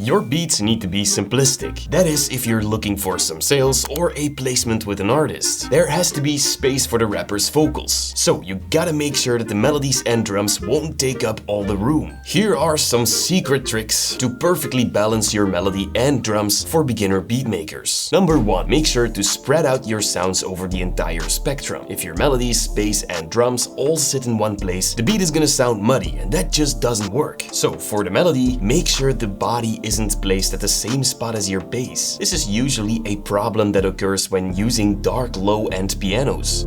Your beats need to be simplistic. That is, if you're looking for some sales or a placement with an artist. There has to be space for the rapper's vocals. So you gotta make sure that the melodies and drums won't take up all the room. Here are some secret tricks to perfectly balance your melody and drums for beginner beatmakers. Number 1. Make sure to spread out your sounds over the entire spectrum. If your melodies, bass and drums all sit in one place, the beat is gonna sound muddy and that just doesn't work. So for the melody, make sure the body isn't placed at the same spot as your bass. This is usually a problem that occurs when using dark low-end pianos.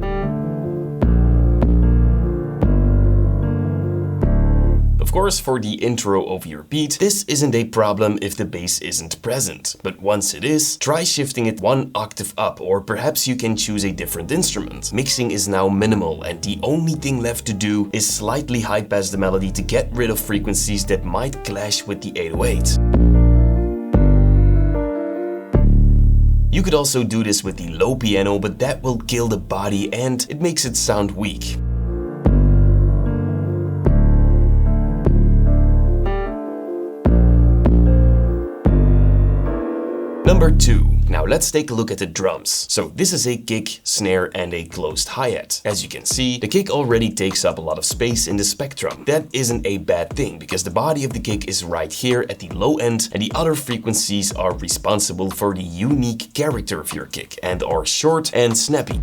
Of course, for the intro of your beat, this isn't a problem if the bass isn't present. But once it is, try shifting it one octave up, or perhaps you can choose a different instrument. Mixing is now minimal and the only thing left to do is slightly high pass the melody to get rid of frequencies that might clash with the 808. You could also do this with the low piano, but that will kill the body and it makes it sound weak. Number 2. Now let's take a look at the drums. So this is a kick, snare and a closed hi-hat. As you can see, the kick already takes up a lot of space in the spectrum. That isn't a bad thing because the body of the kick is right here at the low end and the other frequencies are responsible for the unique character of your kick and are short and snappy.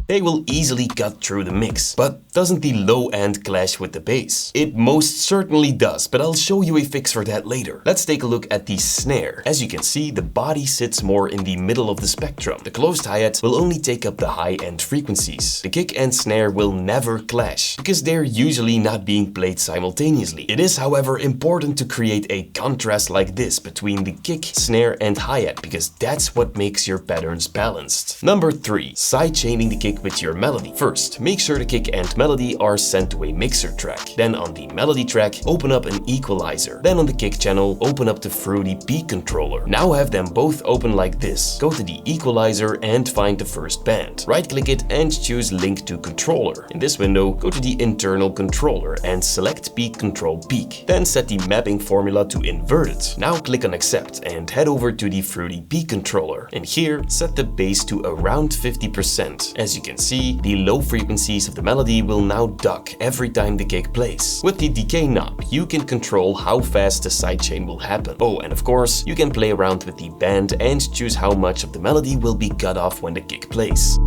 They will easily cut through the mix. But doesn't the low end clash with the bass? It most certainly does, but I'll show you a fix for that later. Let's take a look at the snare. As you can see, the body sits more in the middle of the spectrum. The closed hi-hat will only take up the high-end frequencies. The kick and snare will never clash, because they're usually not being played simultaneously. It is, however, important to create a contrast like this between the kick, snare and hi-hat, because that's what makes your patterns balanced. Number 3. Sidechaining the kick with your melody. First, make sure the kick and melody are sent to a mixer track. Then on the melody track, open up an equalizer. Then on the kick channel, open up the Fruity Peak controller. Now have them both open like this. Go to the equalizer and find the first band. Right-click it and choose Link to Controller. In this window, go to the internal controller and select Peak Control Peak. Then set the mapping formula to inverted. Now click on Accept and head over to the Fruity Peak controller. And here, set the bass to around 50%. As you can see, the low frequencies of the melody will now duck every time the kick plays. With the decay knob, you can control how fast the sidechain will happen. Oh, and of course, you can play around with the band and choose how much of the melody will be cut off when the kick plays.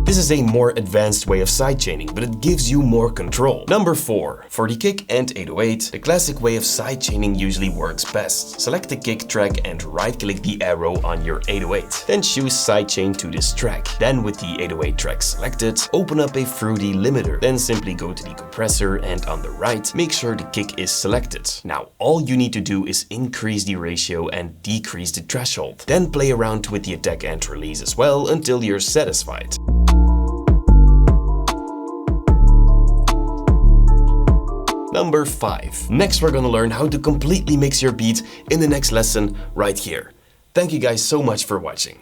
This is a more advanced way of sidechaining, but it gives you more control. Number 4. For the kick and 808, the classic way of sidechaining usually works best. Select the kick track and right-click the arrow on your 808. Then choose sidechain to this track. Then with the 808 track selected, open up a Fruity limiter. Then simply go to the compressor and on the right, make sure the kick is selected. Now all you need to do is increase the ratio and decrease the threshold. Then play around with the attack and release as well until you're satisfied. Number 5. Next we're gonna learn how to completely mix your beat in the next lesson right here. Thank you guys so much for watching.